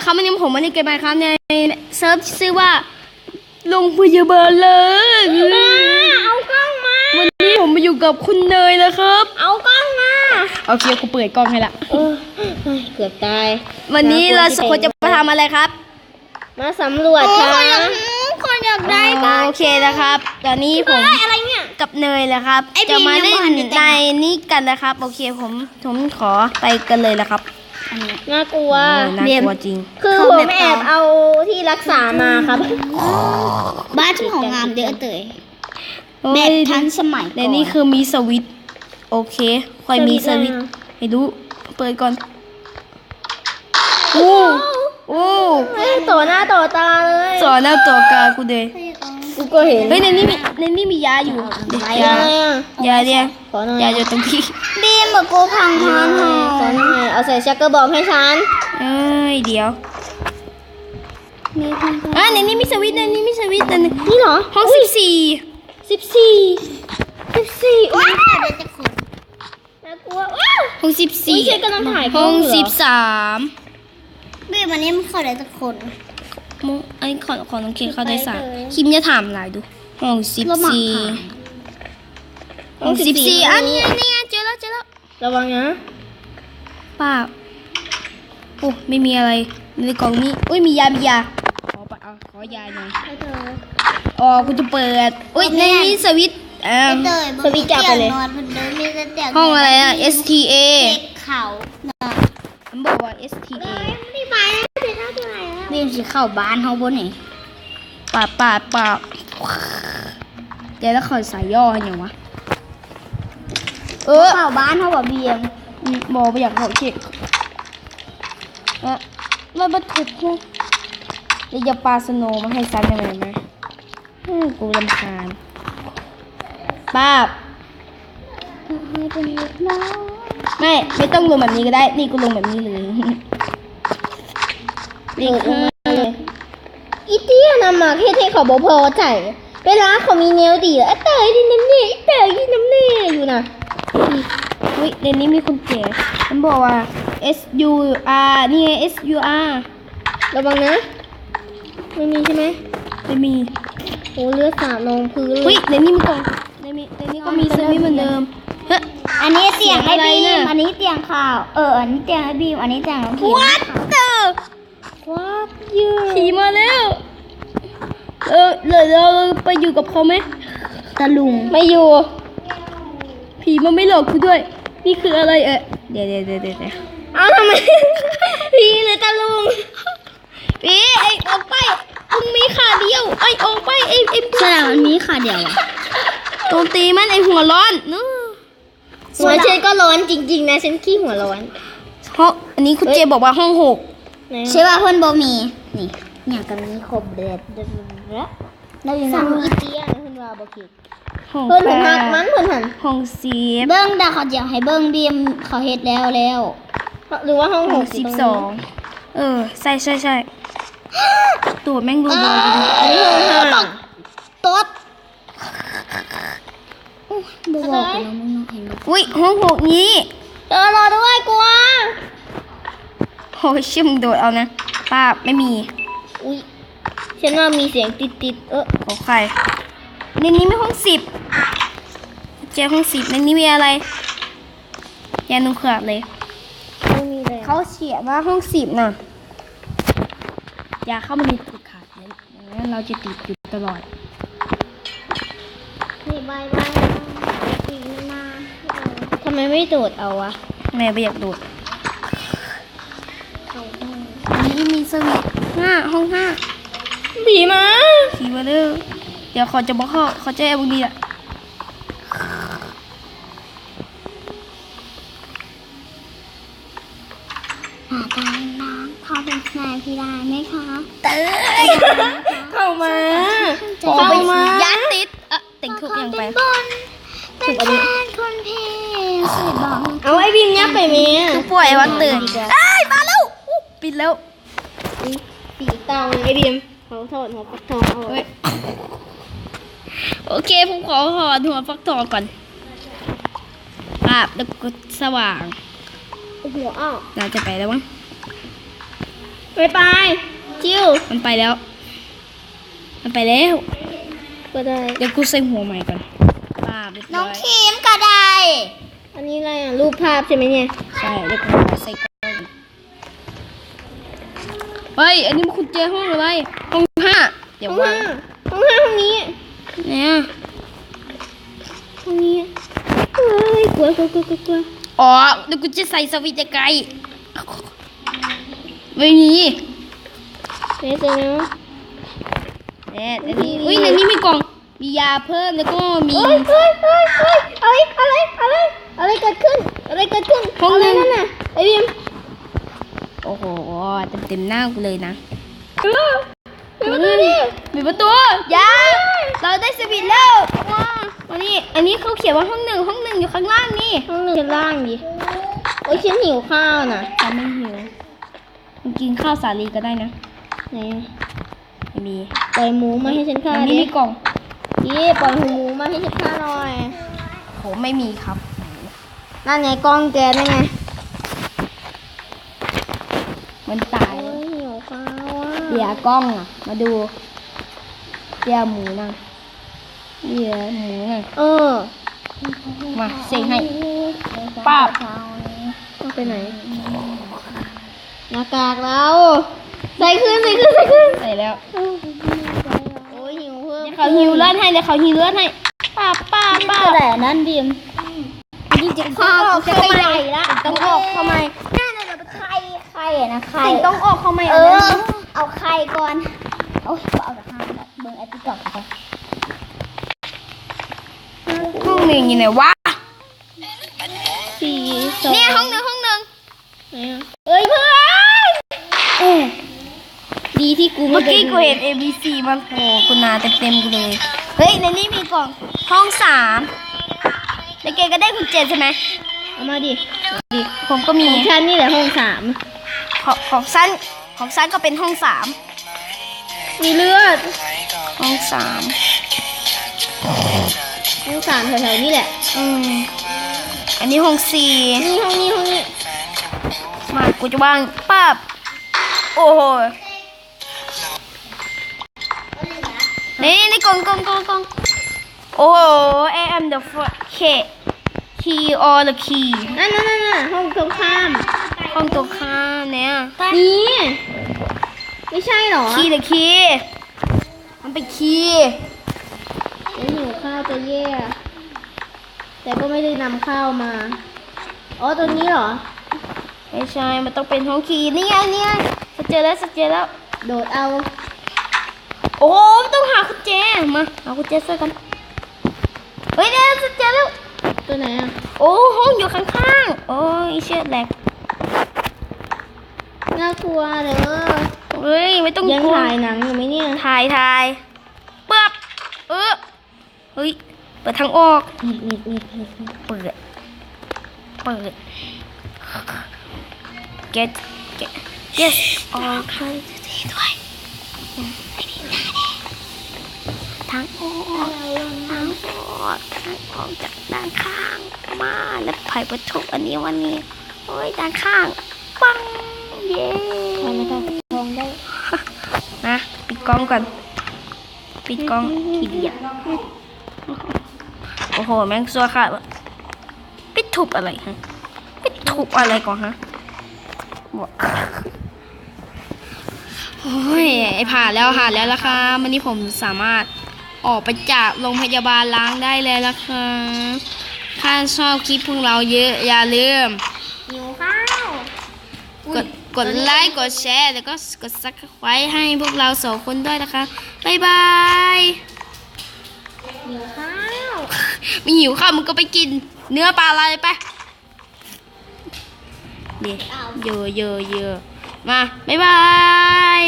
ครับวันนี้ผมมาในเกมครับในเซิร์ฟชื่อว่าโรงพยาบาลเลยเอากล้องมาวันนี้ผมมาอยู่กับคุณเนยนะครับเอากล้องมาโอเคกูเปิดกล้องให้ละเกือบตายวันนี้เราสองคนจะมาทำอะไรครับมาสำรวจครับคนอยากได้โอเคนะครับตอนนี้ผมกับเนยแหละครับจะมาเล่นในนี้กันนะครับโอเคผมขอไปกันเลยละครับน่ากลัวน่ากลัวจริงคือผมแอบเอาที่รักษามาครับบ้านของงามเด้อเตยแบบทันสมัยในนี้คือมีสวิตช์โอเคค่อยมีสวิตช์ให้ดูเปิดก่อนโอ้ต่อหน้าต่อตาเลยต่อหน้าต่อกากูเดยกูก็เห็นเฮ้ยในนี้มียาอยู่ยาเนี่ยยาอยู่ตรงที่บีมบอกกูพังพานหอยเอาใส่ชักกระบอกให้ฉันเดี๋ยวในนี้มีสวิตช์ในนี้มีสวิตช์นี่เหรอห้อง14ว้าวน่ากลัวว้าวห้อง14ใช่กำลังถ่ายห้อง13บีมวันนี้มันเข้าได้ทุกคนไอ้ของน้องเคนเข้าได้3คิมจะถามหลายดูห้อง14ห้อง14อันนี้เจอแล้วระวังนะป้าโอ้ไม่มีอะไรในกล่องนี้อุ้ยมียาขอยาหน่อยกูจะเปิดอุ้ยในนี้สวิตช์สวิตช์จับไปเลยห้องอะไรอะ STA เขาผมบอกว่า STA บีมสิเข้าบ้านเขาบนไหนป่าเดี๋ยวแล้วเขาใส่ย่ออย่างวะเข้าบ้านเขาบอกเบียมบอกไปอยากเขาเช็คแล้วมาถูกกูจะปลาสโนมาให้ซันยังไงไหมกูรำคาญป้าไม่ต้องลงแบบนี้ก็ได้นี่กูลงแบบนี้เลยนี่คืออีเตี้ยนำมาแค่เขาบอกพอใจเวลาเขามีแนวดีแล้วเตยดิน้ำเน่อยู่นะอุ้ยในนี้มีคนแก่มันบอกว่า SUR นี่ไง SUR ระวังนะไม่มีใช่ไหมไม่มีโอ้เลือดสาดลงพื้นอุ้ยในนี้มีกล่องในนี้ก็มีเซอร์วิสเหมือนเดิมอันนี้เตียงไอ้บีมอันนี้เตียงข่าวอันนี้เตียงไอ้บีมอันนี้เตียงน้องพิมWhat ผีมาแล้วเราไปอยู่กับเขาไหมตะลุงไม่อยู่ผีมันไม่หลอกกูด้วยนี่คืออะไรเดี๋ยวเอาทำไมผีหรือตะลุงผีออกไปมึงมีขาเดียวออกไปแสดงมันมีขาเดียวอะโจมตีมันหัวร้อนหัวฉันก็ร้อนจริงๆนะฉันขี้หัวร้อนอันนี้คุณเจบอกว่าห้อง6ใช่ว่าเพื่อนโบมีนี่อย่างกันนี้ครบเด็ดเราอยู่สั่งอีเตียนะเพื่อนว่าบอกผิดเพื่อนหันมันเพื่อนหันห้อง10เบิ้งแต่เขาอยากให้เบิ้งบีมเขาเฮ็ดแล้วหรือว่าห้อง12ใช่ตัวแม่งรัวอันนี้ห้อง5ต๊ดบอกแล้วมึงเห็นอุ้ยห้อง6นี้รอด้วยกลัวโอ้ยชิมโดดเอานะป้าไม่มีอุ้ยฉันว่ามีเสียงติดขอใครในนี้มีห้อง10เจอห้อง10ในนี้มีอะไรยานุ่งเขือกเลยไม่มีเลยเขาเขียนว่าห้อง10น่ะอย่าเข้ามาในติดขาดเลยงั้นเราจะติดอยู่ตลอดนี่บายอีกมาทำไมไม่โดดเอาวะแม่ไม่อยากโดดอันนี้มีสวิตช์ห้อง5ผีมาเด้อเดี๋ยวเขาจะบอกเขาจะเอาบุดีอ่ะเขาเป็นนายพี่ได้ไหมคะเข้ามายัดติดติ่งทุกอย่างไปถูกอันนี้คนเพลสวยบอกเอาไอ้บินเนี้ยไปมั้ยคือป่วยวันตื่นมาแล้วปิดแล้วปีตองไอ้บิมเขาถอดหัวฟักทองเอาไว้โอเคผมขอถอดหัวฟักทองก่อนแล้วก็สว่างหัวอ้าวเราจะไปแล้วมั้ง ไปชิว มันไปแล้ว มันไปแล้ว ก็ได้ เดี๋ยวกูใส่หัวใหม่ก่อนป้าเรียบ น้ ร้ อง อย คิมก็ได้ อันนี้อะไรอ่ะรูปภาพใช่ไหมเนี่ย ใช่เดี๋ยวกูขอใส่กล้องเฮ้ย อันนี้มันคุณเจห้องอะไร ห้อง5เดี๋ยว ห้อง วาง ห้าห้องนี้ เนี่ย ห้องนี้เฮ้ยกลัว อ๋อเดี๋ยวกูจะใส่สวิตช์ไกลไม่มี เจ๊เจ๊นะ เนี่ยอันนี้อุ้ยในนี้มีกล่อง มียาเพิ่มแล้วก็มี เฮ้ยอะไรเกิดขึ้นห้องนั่นน่ะไอ้บิม โอ้โหเต็มหน้ากูเลยนะ ดูดิ ปิดประตูยาเราได้สวิตช์แล้วว้าวันนี้อันนี้เขาเขียนว่าห้องหนึ่งอยู่ข้างล่างนี่ ห้องหนึ่งชั้นล่างดิโอ้ยฉันหิวข้าวน่ะ ฉันไม่หิวมึงกินข้าวสาลีก็ได้นะ ไหน ไม่มี ปล่อยหมูมาให้ฉันฆ่า อัน ดิ นี้มีกล่อง ยี่ปล่อยหมูมาให้ฉันฆ่าหน่อย ผมไม่มีครับ นั่นไงกล้องแกนั่นไง มันตาย โอ้ยหิวข้าวอ่ะ เดี๋ยวกล้องอ่ะ มาดูเดี๋ยวหมูนั่งเดี๋ยวหมูนั่ง มาเสกให้ป้าบ ต้องไปไหนหน้ากากเราใส่ขึ้น ใส่แล้ว โอ้ยหิวเพิ่ม เขาหิวเลือดให้เดี๋ยวเขาหิวเลือดให้ป้าบ แต่นั่นดิม นี่จะเข้าจะไปไหนละ ต้องออกทำไมน่าจะเป็นไข่นะไข่ สิ่งต้องออกเข้ามา เอาไข่ก่อนโอ้ยเอาจากข้างเบิ่งไอ้ติ๊กต็อกก่อน ห้องหนึ่งอยู่ไหนวะ 4 2 เนี่ยห้องหนึ่ง เอ้ยเพื่อนดีที่กู เมื่อกี้กูเห็น ABC มันโผล่กูนาเต็มกูเลย เฮ้ยในนี้มีกล่องห้อง3แล้วแกก็ได้กุญแจใช่ไหม เอามาดิ ผมก็มี ของฉันนี่แหละห้องของสั้นก็เป็นห้อง3มีเลือด 3ห้อง3 ห้อง3แถวๆนี่แหละ อันนี้ห้อง4 นี่ห้องนี้ มากูจะวางปั๊บโอ้โหนี่กล่องโอ้โห I am the key or the key นั่นห้องตรงข้าม ห้องตรงข้ามเนี่ย นี่ไม่ใช่หรอ คีย์ the key มันเป็นคีย์ เดี๋ยวหิวข้าวจะแย่แต่ก็ไม่ได้นำข้าวมาอ๋อตรงนี้เหรอ ไม่ใช่มันต้องเป็นห้องคีย์นี่ไงฉันเจอแล้ว โดดเอา โอ้โหต้องหากุญแจมาหากุญแจช่วยกันเฮ้ยเนี่ยฉันเจอแล้ว ตัวไหนอ่ะ โอ้ห้องอยู่ข้างๆโอ้ยเชือดแหลก น่ากลัวเด้อ เฮ้ยไม่ต้อง ยัง กลัว ถ่ายหนังอยู่ไหมเนี่ย ถ่ายปั๊บเฮ้ยเปิดทางออกเปิดgetออกทางนี้ด้วยทางออกจากด้านข้างมาแล้วไขประตูอันนี้วันนี้โอ้ยด้านข้างปังเย้ ทำนะคะทองได้ นะปิดกล้องก่อนปิดกล้องขี้เดียดโอ้โหแม่งซัวค่ะปิดทุบอะไรฮะปิดทุบอะไรก่อนฮะบอกโอ้ยไอผ่านแล้วล่ะค่ะวันนี้ผมสามารถออกไปจากโรงพยาบาลล้างได้เลยล่ะค่ะถ้าชอบคลิปพวกเราเยอะอย่าลืม หิวข้าว กดไลค์กดแชร์แล้วก็กดซับสไครต์ให้พวกเรา2 คนด้วยนะคะบ๊ายบาย หิวข้าว ไม่หิวข้าวมึงก็ไปกินเนื้อปลาอะไรไปเดี๋ยวเยอะมาบ๊ายบาย